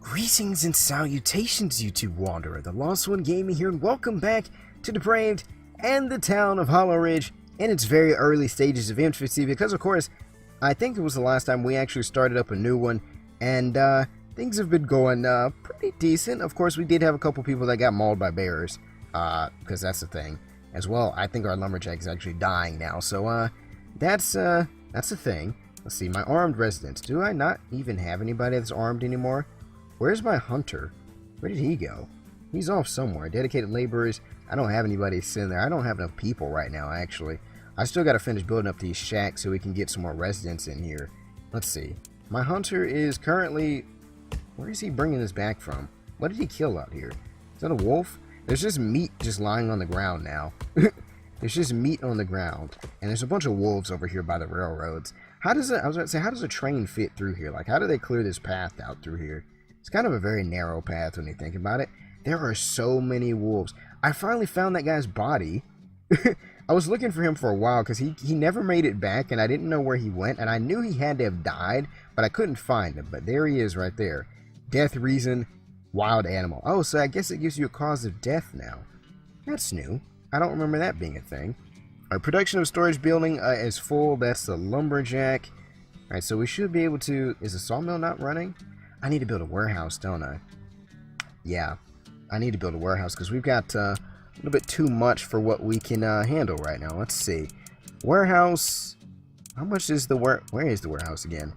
Greetings and salutations, YouTube Wanderer. The Lost One Gaming here, and welcome back to Depraved and the town of Hollow Ridge in its very early stages of infancy, because of course, I think it was the last time we actually started up a new one, and things have been going pretty decent. Of course, we did have a couple people that got mauled by bears, because that's the thing. As well, I think our lumberjack is actually dying now, so that's the thing. Let's see, my armed residents. Do I not even have anybody that's armed anymore? Where's my hunter? Where did he go? He's off somewhere. Dedicated laborers. I don't have anybody sitting there. I don't have enough people right now, actually. I still got to finish building up these shacks so we can get some more residents in here. Let's see. My hunter is currently... Where is he bringing this back from? What did he kill out here? Is that a wolf? There's just meat just lying on the ground now. There's just meat on the ground. And there's a bunch of wolves over here by the railroads. How does it... I was about to say, how does a train fit through here? Like, how do they clear this path out through here? It's kind of a very narrow path when you think about it. There are so many wolves. I finally found that guy's body. I was looking for him for a while because he never made it back, and I didn't know where he went, and I knew he had to have died, but I couldn't find him. But there he is right there. Death reason, wild animal. Oh, so I guess it gives you a cause of death now. That's new. I don't remember that being a thing. Our production of storage building is full. That's the lumberjack. Alright, so we should be able to... Is the sawmill not running? I need to build a warehouse, don't I? Yeah, I need to build a warehouse because we've got a little bit too much for what we can handle right now. Let's see. Warehouse. How much is the where is the warehouse again?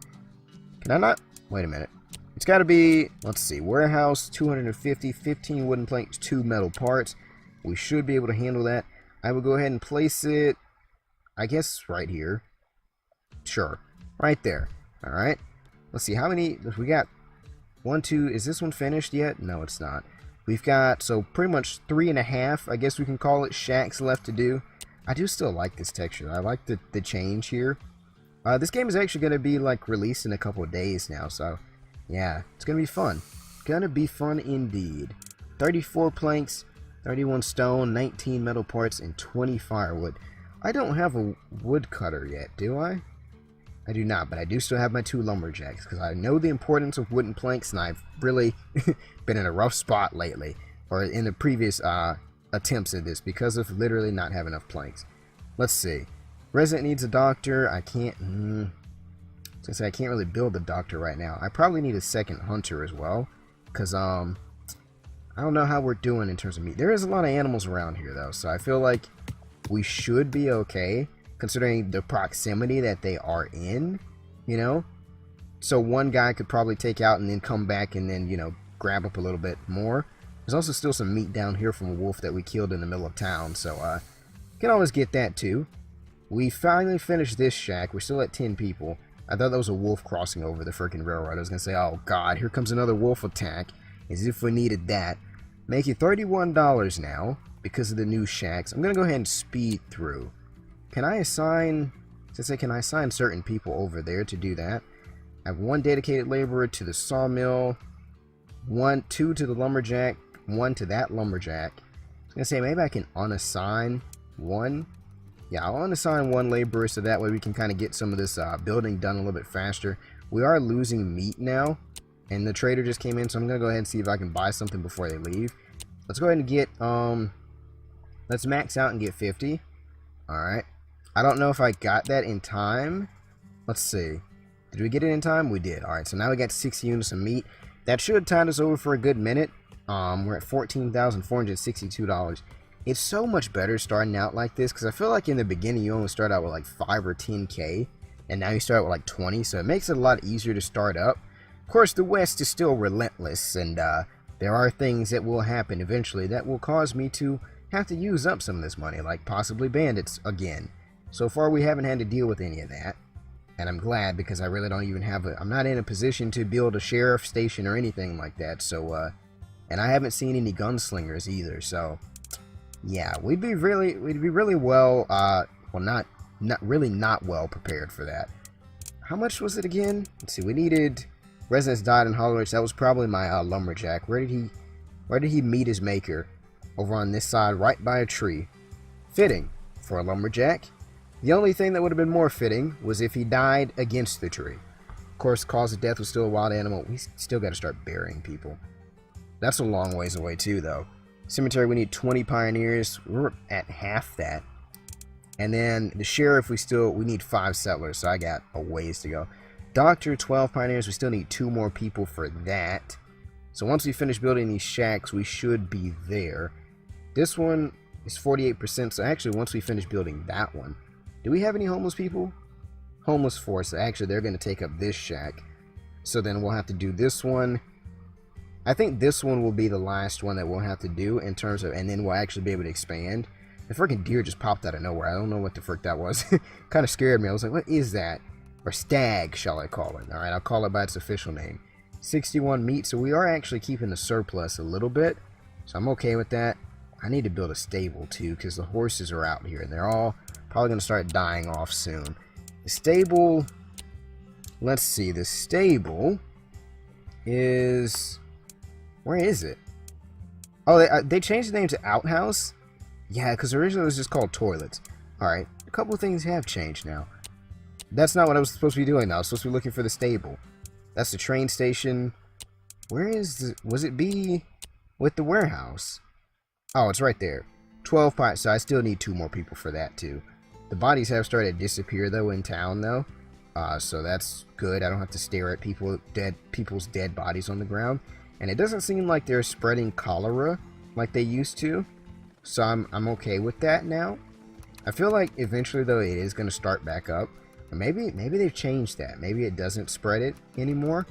Can I not? Wait a minute. It's got to be, let's see, warehouse 250, 15 wooden planks, 2 metal parts. We should be able to handle that. I will go ahead and place it, I guess, right here. Sure, right there. All right. Let's see, how many, we got 1, 2, is this one finished yet? No, it's not. We've got, so pretty much 3.5, I guess we can call it, shacks left to do. I do still like this texture. I like the change here. This game is actually going to be, like, released in a couple of days now, so, yeah, it's going to be fun. Gonna be fun indeed. 34 planks, 31 stone, 19 metal parts, and 20 firewood. I don't have a woodcutter yet, do I? I do not, but I do still have my 2 lumberjacks, because I know the importance of wooden planks, and I've really been in a rough spot lately, or in the previous attempts at this, because of literally not having enough planks. Let's see. Resident needs a doctor. I can't... I can't really build a doctor right now. I probably need a second hunter as well, because, I don't know how we're doing in terms of meat. There is a lot of animals around here, though, so I feel like we should be okay, considering the proximity that they are in, you know? So one guy could probably take out and then come back and then, you know, grab up a little bit more. There's also still some meat down here from a wolf that we killed in the middle of town, so, can always get that too. We finally finished this shack. We're still at 10 people. I thought that was a wolf crossing over the freaking railroad. I was gonna say, oh god, here comes another wolf attack, as if we needed that. Making $31 now, because of the new shacks. I'm gonna go ahead and speed through. Can I assign, can I assign certain people over there to do that? I have 1 dedicated laborer to the sawmill, 2 to the lumberjack, 1 to that lumberjack. I was going to say, maybe I can unassign 1. Yeah, I'll unassign 1 laborer so that way we can kind of get some of this building done a little bit faster. We are losing meat now, and the trader just came in, so I'm going to go ahead and see if I can buy something before they leave. Let's go ahead and get, let's max out and get 50. Alright. I don't know if I got that in time. Let's see. Did we get it in time? We did. Alright, so now we got 6 units of meat. That should tide us over for a good minute. We're at $14,462. It's so much better starting out like this, because I feel like in the beginning you only start out with like 5 or 10k, and now you start out with like 20, so it makes it a lot easier to start up. Of course, the West is still relentless, and there are things that will happen eventually that will cause me to have to use up some of this money, like possibly bandits again. So far, we haven't had to deal with any of that, and I'm glad, because I really don't even have I'm not in a position to build a sheriff station or anything like that, so, and I haven't seen any gunslingers either, so, yeah, we'd be really well, well, not well prepared for that. How much was it again? Let's see, we needed, residents died in Hollow Ridge. That was probably my, lumberjack. Where did he meet his maker? Over on this side, right by a tree. Fitting for a lumberjack. The only thing that would have been more fitting was if he died against the tree. Of course, cause of death was still a wild animal. We still got to start burying people. That's a long ways away too, though. Cemetery, we need 20 pioneers. We're at half that. And then the sheriff, we need 5 settlers, so I got a ways to go. Doctor, 12 pioneers. We still need 2 more people for that. So once we finish building these shacks, we should be there. This one is 48%, so actually once we finish building that one, do we have any homeless people? Homeless force. Actually, they're going to take up this shack. So then we'll have to do this one. I think this one will be the last one that we'll have to do in terms of, and then we'll actually be able to expand. The freaking deer just popped out of nowhere. I don't know what the frick that was. Kind of scared me. I was like, what is that? Or stag, shall I call it? Alright, I'll call it by its official name. 61 meat, so we are actually keeping the surplus a little bit. So I'm okay with that. I need to build a stable too, because the horses are out here, and they're all probably going to start dying off soon. The stable, let's see, the stable is, where is it? Oh, they changed the name to outhouse? Yeah, because originally it was just called toilets. Alright, a couple of things have changed now. That's not what I was supposed to be doing now. I was supposed to be looking for the stable. That's the train station. Where is the, was it B with the warehouse? Oh, it's right there. 12 pies, so I still need 2 more people for that too. The bodies have started to disappear though in town though. So that's good. I don't have to stare at people's dead bodies on the ground. And it doesn't seem like they're spreading cholera like they used to. So I'm okay with that now. I feel like eventually though it is going to start back up. Or maybe they've changed that. Maybe it doesn't spread it anymore.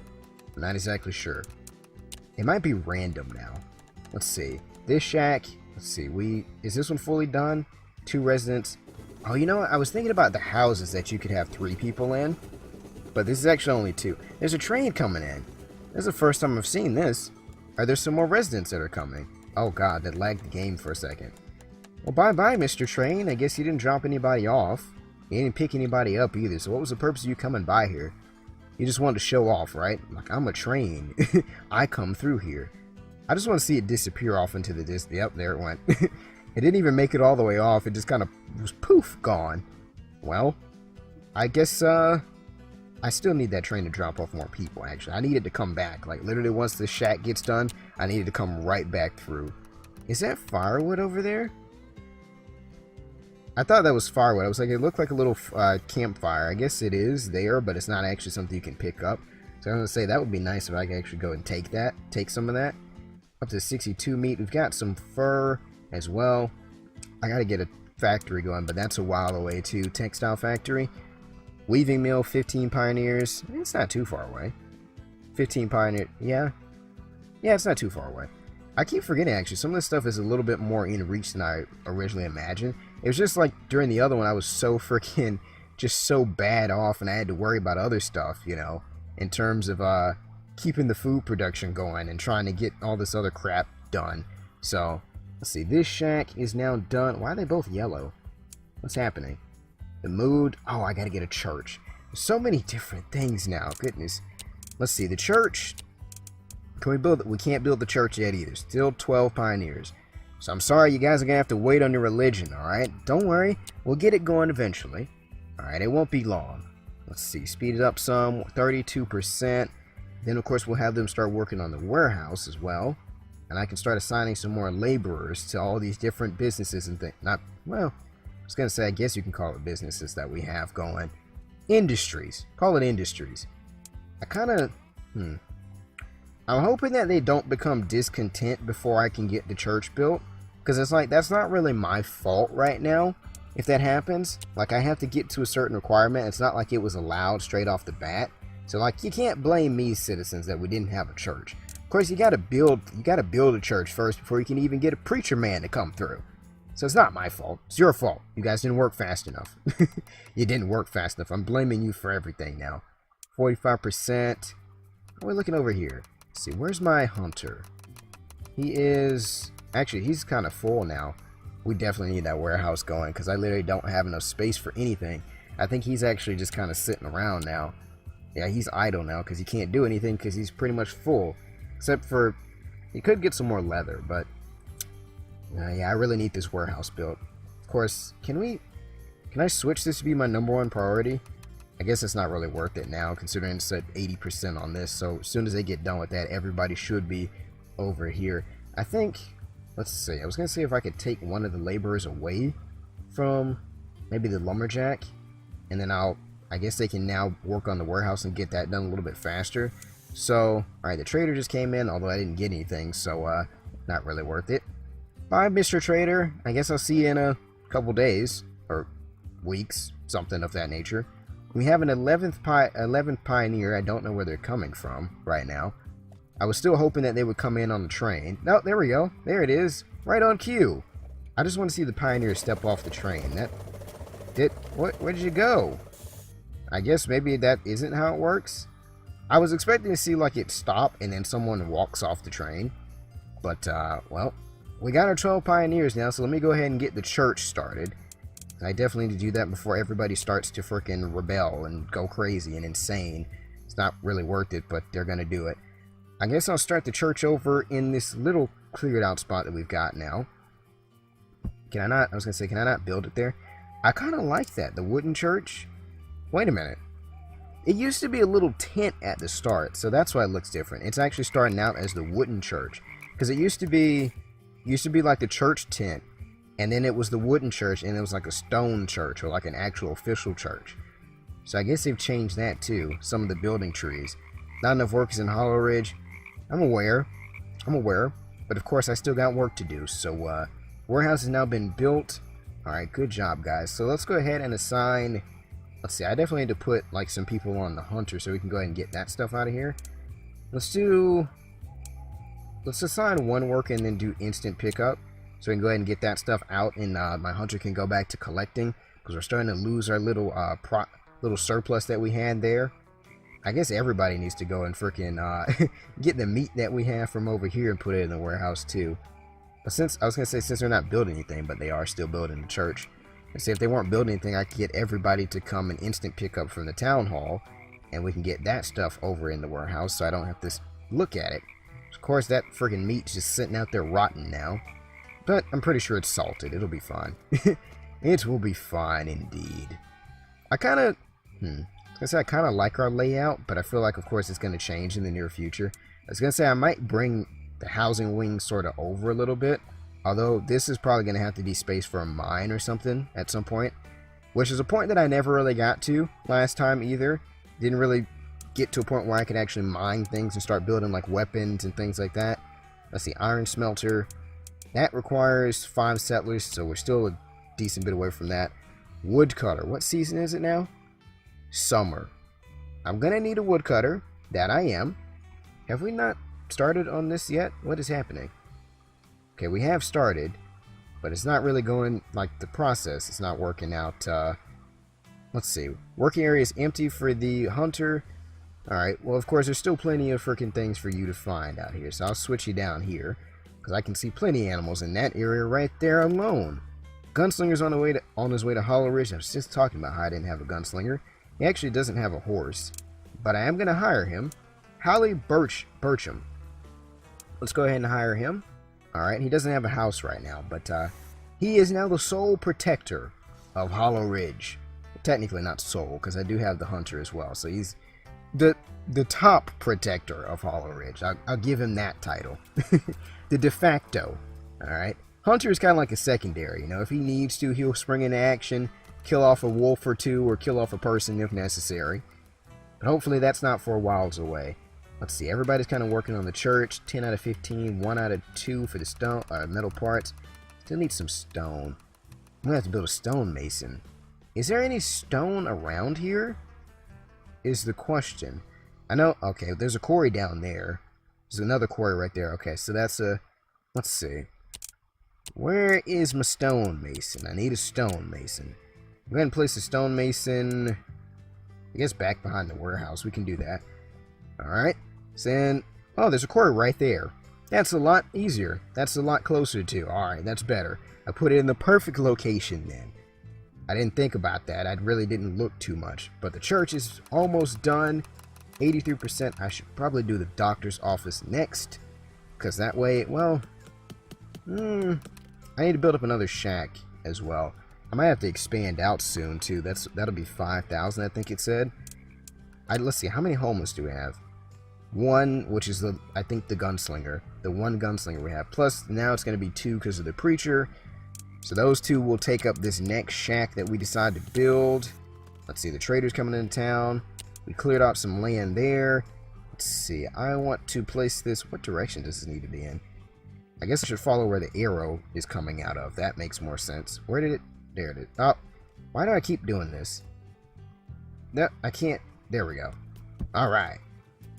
I'm not exactly sure. It might be random now. Let's see. This shack, let's see. Is this one fully done? 2 residents. Oh, you know what? I was thinking about the houses that you could have 3 people in. But this is actually only 2. There's a train coming in. This is the first time I've seen this. Are there some more residents that are coming? Oh god, that lagged the game for a second. Well, bye-bye, Mr. Train. I guess you didn't drop anybody off. You didn't pick anybody up either, so what was the purpose of you coming by here? You just wanted to show off, right? Like, I'm a train. I come through here. I just want to see it disappear off into the distance. Yep, there it went. It didn't even make it all the way off. It just kind of was poof, gone. Well, I guess, I still need that train to drop off more people, actually. I need it to come back. Like, literally, once the shack gets done, I need it to come right back through. Is that firewood over there? I thought that was firewood. I was like, it looked like a little campfire. I guess it is there, but it's not actually something you can pick up. So I'm going to say that would be nice if I could actually go and take some of that. Up to 62 meat. We've got some fur as well. I got to get a factory going, but that's a while away too. Textile factory. Weaving mill, 15 pioneers. It's not too far away. 15 pioneer. Yeah, it's not too far away. I keep forgetting, actually. Some of this stuff is a little bit more in reach than I originally imagined. It was just like during the other one, I was so freaking just so bad off, and I had to worry about other stuff, you know, in terms of keeping the food production going and trying to get all this other crap done. So, let's see. This shack is now done. Why are they both yellow? What's happening? The mood. Oh, I gotta get a church. There's so many different things now. Goodness. Let's see. The church. Can we build it? We can't build the church yet either. Still 12 pioneers. So I'm sorry, you guys are going to have to wait on your religion, alright? Don't worry. We'll get it going eventually. Alright, it won't be long. Let's see. Speed it up some. 32%. Then, of course, we'll have them start working on the warehouse as well. And I can start assigning some more laborers to all these different businesses and things. Not, well, I was going to say, I guess you can call it businesses that we have going. Industries. Call it industries. I kind of, I'm hoping that they don't become discontent before I can get the church built. Because it's like, that's not really my fault right now if that happens. Like, I have to get to a certain requirement. It's not like it was allowed straight off the bat. So, like, you can't blame me, citizens, that we didn't have a church. Of course, you gotta build a church first before you can even get a preacher man to come through. So it's not my fault. It's your fault. You guys didn't work fast enough. You didn't work fast enough. I'm blaming you for everything now. 45%. What are we looking over here? Let's see, where's my hunter? He is... Actually, he's kind of full now. We definitely need that warehouse going because I literally don't have enough space for anything. I think he's actually just kind of sitting around now. Yeah, he's idle now because he can't do anything because he's pretty much full. Except for... He could get some more leather, but... yeah, I really need this warehouse built. Of course, can I switch this to be my #1 priority? I guess it's not really worth it now, considering it's at 80% on this. So as soon as they get done with that, everybody should be over here. I think, let's see, I was going to see if I could take one of the laborers away from maybe the lumberjack, and then I guess they can now work on the warehouse and get that done a little bit faster. So, alright, the trader just came in, although I didn't get anything, so not really worth it. Bye, Mr. Trader. I guess I'll see you in a couple days, or weeks, something of that nature. We have an 11th pioneer. I don't know where they're coming from right now. I was still hoping that they would come in on the train. No, there we go. There it is. Right on cue. I just want to see the pioneer step off the train. Where did you go? I guess maybe that isn't how it works. I was expecting to see like it stop and then someone walks off the train. But, well, we got our 12 pioneers now, so let me go ahead and get the church started. I definitely need to do that before everybody starts to frickin' rebel and go crazy and insane. It's not really worth it, but they're gonna do it. I guess I'll start the church over in this little cleared out spot that we've got now. Can I not? I was gonna say, can I not build it there? I kind of like that, the wooden church. Wait a minute. It used to be a little tent at the start, so that's why it looks different. It's actually starting out as the wooden church, because it used to be like the church tent. And then it was the wooden church, and it was like a stone church, or like an actual official church. So I guess they've changed that too, some of the building trees. Not enough work is in Hollow Ridge. I'm aware, but of course I still got work to do. So warehouse has now been built. Alright, good job guys. So let's go ahead and assign, let's see, I definitely need to put like some people on the hunter so we can go ahead and get that stuff out of here. Let's assign one worker and then do instant pickup. So we can go ahead and get that stuff out, and my hunter can go back to collecting, because we're starting to lose our little surplus that we had there. I guess everybody needs to go and frickin' get the meat that we have from over here and put it in the warehouse too. But since they're not building anything, but they are still building the church. Let's see, if they weren't building anything, I could get everybody to come and instant pick up from the town hall, and we can get that stuff over in the warehouse, so I don't have to look at it. Of course, that frickin' meat's just sitting out there rotten now. But I'm pretty sure it's salted. It'll be fine. It will be fine indeed. I kind of like our layout, but I feel like, of course, it's going to change in the near future. I was going to say I might bring the housing wing sort of over a little bit, although this is probably going to have to be space for a mine or something at some point, which is a point that I never really got to last time either. Didn't really get to a point where I could actually mine things and start building like weapons and things like that. Let's see, iron smelter. That requires 5 settlers, so we're still a decent bit away from that. Woodcutter. What season is it now? Summer. I'm going to need a woodcutter. That I am. Have we not started on this yet? What is happening? Okay, we have started, but it's not really going like the process. It's not working out. Let's see. Working area is empty for the hunter. Alright, well, of course, there's still plenty of freaking things for you to find out here, so I'll switch you down here. Because I can see plenty of animals in that area right there alone. Gunslinger's on his way to Hollow Ridge. I was just talking about how I didn't have a gunslinger. He actually doesn't have a horse, but I am going to hire him. Holly Bircham. Let's go ahead and hire him. Alright, he doesn't have a house right now, but he is now the sole protector of Hollow Ridge. Technically not sole, because I do have the hunter as well, so he's the top protector of Hollow Ridge. I'll give him that title. The de facto. Alright. Hunter is kind of like a secondary. You know, if he needs to, he'll spring into action, kill off a wolf or two, or kill off a person if necessary. But hopefully that's not for a whiles away. Let's see, everybody's kind of working on the church. 10 out of 15, 1 out of 2 for the stone, metal parts. Still need some stone. I'm going to have to build a stone mason. Is there any stone around here? Is the question. I know, okay, there's a quarry down there. There's another quarry right there. Okay, so that's a, let's see. Where is my stone mason? I need a stone mason. I'm going to place a stone mason, I guess, back behind the warehouse. We can do that. Alright. So then, oh, there's a quarry right there. That's a lot easier. That's a lot closer to. Alright, that's better. I put it in the perfect location then. I didn't think about that. I really didn't look too much. But the church is almost done. 83%. I should probably do the doctor's office next. Because that way, well, I need to build up another shack as well. I might have to expand out soon, too. That'll be 5,000, I think it said. Let's see, how many homeless do we have? One, which is, I think, the gunslinger. The one gunslinger we have. Plus, now it's going to be 2 because of the preacher. So those 2 will take up this next shack that we decide to build. Let's see, the trader's coming into town. We cleared out some land there. Let's see, I want to place this. What direction does this need to be in? I guess I should follow where the arrow is coming out of. That makes more sense. Where did it? There it is. Oh, why do I keep doing this? No, I can't. There we go. Alright.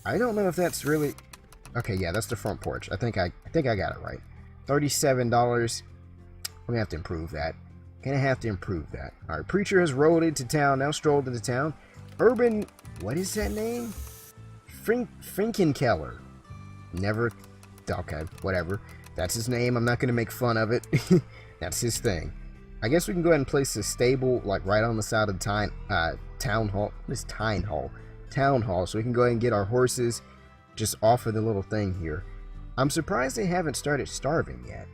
I don't know if that's really... Okay, yeah, that's the front porch. I think I got it right. $37. I'm gonna have to improve that. Alright, preacher has rolled into town. Now strolled into town. Urban... What is that name? Finkenkeller. Never... Okay, whatever. That's his name. I'm not gonna make fun of it. That's his thing. I guess we can go ahead and place the stable, like, right on the side of the town hall. What is Tyne Hall? Town hall. So we can go ahead and get our horses just off of the little thing here. I'm surprised they haven't started starving yet.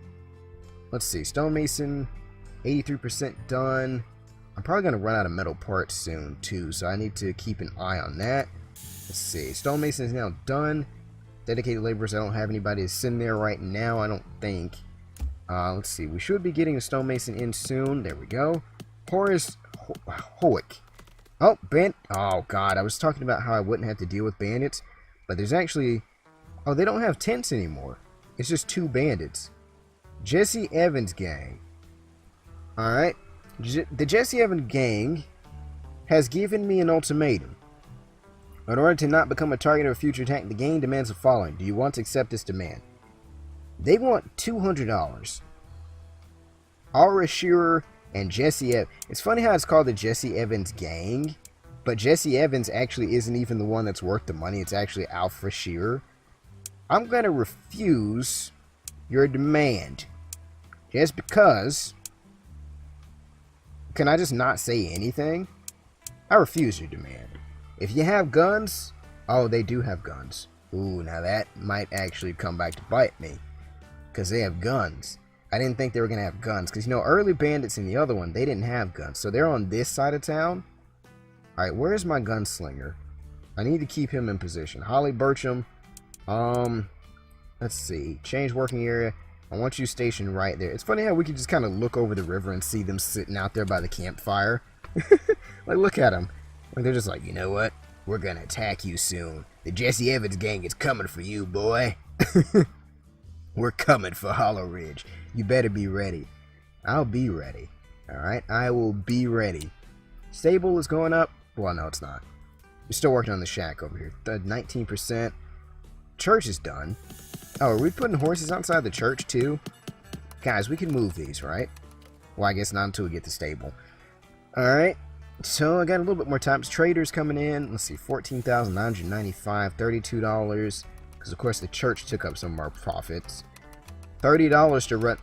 Let's see. Stonemason, 83% done. I'm probably going to run out of metal parts soon, too. So I need to keep an eye on that. Let's see. Stonemason is now done. Dedicated laborers, I don't have anybody to send there right now, I don't think. Let's see. We should be getting a stonemason in soon. There we go. Horace Howick. Oh, oh, God. I was talking about how I wouldn't have to deal with bandits. But there's actually... Oh, they don't have tents anymore. It's just 2 bandits. Jesse Evans gang. Alright. The Jesse Evans gang has given me an ultimatum. In order to not become a target of a future attack, the gang demands the following. Do you want to accept this demand? They want $200. Aura Shearer and Jesse Evans. It's funny how it's called the Jesse Evans gang, but Jesse Evans actually isn't even the one that's worth the money. It's actually Alpha Shearer. I'm going to refuse your demand. Just because. Can I just not say anything? I refuse your demand. If you have guns, oh, they do have guns. Ooh, now that might actually come back to bite me. Because they have guns. I didn't think they were going to have guns. Because, you know, early bandits in the other one, they didn't have guns. So they're on this side of town. Alright, where's my gunslinger? I need to keep him in position. Holly Bircham. Let's see. Change working area. I want you stationed right there. It's funny how we can just kind of look over the river and see them sitting out there by the campfire. Like, look at them. Like, they're just like, you know what? We're gonna attack you soon. The Jesse Evans gang is coming for you, boy. We're coming for Hollow Ridge. You better be ready. I'll be ready. Alright? I will be ready. Stable is going up. Well, no, it's not. We're still working on the shack over here. 19%. Church is done. Oh, are we putting horses outside the church, too? Guys, we can move these, right? Well, I guess not until we get the stable. Alright. So, I got a little bit more time. Traders coming in. Let's see, $14,995, $32. Because, of course, the church took up some of our profits. $30 to rent.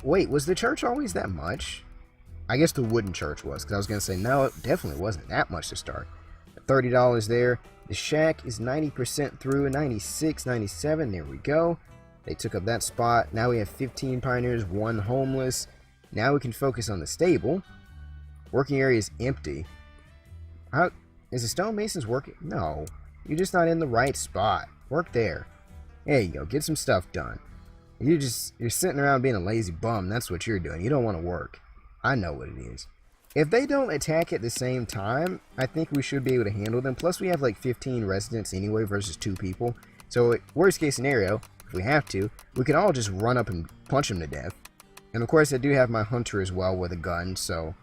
Wait, was the church always that much? I guess the wooden church was. Because I was going to say, no, it definitely wasn't that much to start. $30 there. The shack is 90% through. 96, 97. There we go. They took up that spot. Now we have 15 pioneers, 1 homeless. Now we can focus on the stable. Working area is empty. How is the stonemasons working? No. You're just not in the right spot. Work there. There you go. Get some stuff done. You're sitting around being a lazy bum. That's what you're doing. You don't want to work. I know what it is. If they don't attack at the same time, I think we should be able to handle them. Plus, we have like 15 residents anyway versus 2 people. So, worst case scenario, if we have to, we can all just run up and punch them to death. And of course, I do have my hunter as well with a gun, so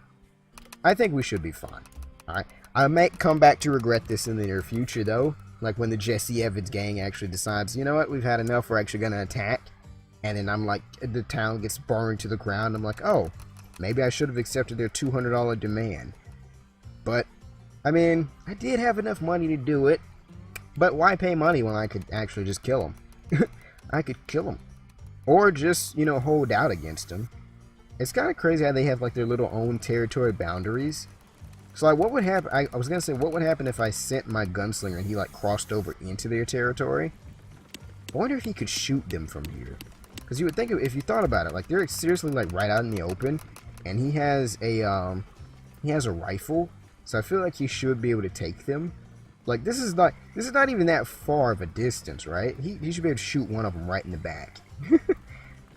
I think we should be fine. Alright. I might come back to regret this in the near future, though. Like when the Jesse Evans gang actually decides, you know what, we've had enough, we're actually going to attack. And then I'm like, the town gets burned to the ground. I'm like, oh, maybe I should have accepted their $200 demand. But, I mean, I did have enough money to do it. But why pay money when I could actually just kill them? I could kill them. Or just, you know, hold out against them. It's kind of crazy how they have, like, their little own territory boundaries. So, like, what would happen? I was going to say, what would happen if I sent my gunslinger and he, like, crossed over into their territory? I wonder if he could shoot them from here. Because you would think, if you thought about it, like, they're seriously, like, right out in the open. and he has a rifle, so I feel like he should be able to take them. Like, this is not even that far of a distance, right? He should be able to shoot one of them right in the back.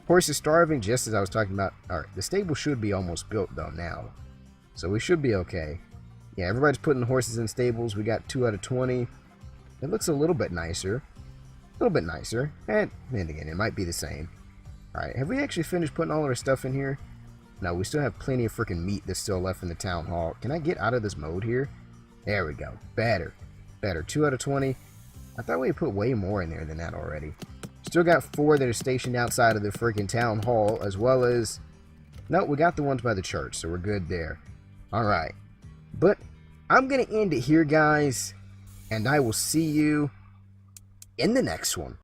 Horse is starving, just as I was talking about. Alright, the stable should be almost built, though, now. So we should be okay. Yeah, everybody's putting horses in stables. We got 2 out of 20. It looks a little bit nicer. A little bit nicer. And again, it might be the same. Alright, have we actually finished putting all of our stuff in here? No, we still have plenty of freaking meat that's still left in the town hall. Can I get out of this mode here? There we go. Better. Better. 2 out of 20. I thought we put way more in there than that already. Still got 4 that are stationed outside of the freaking town hall, as well as... No, we got the ones by the church, so we're good there. Alright. But I'm going to end it here, guys. And I will see you in the next one.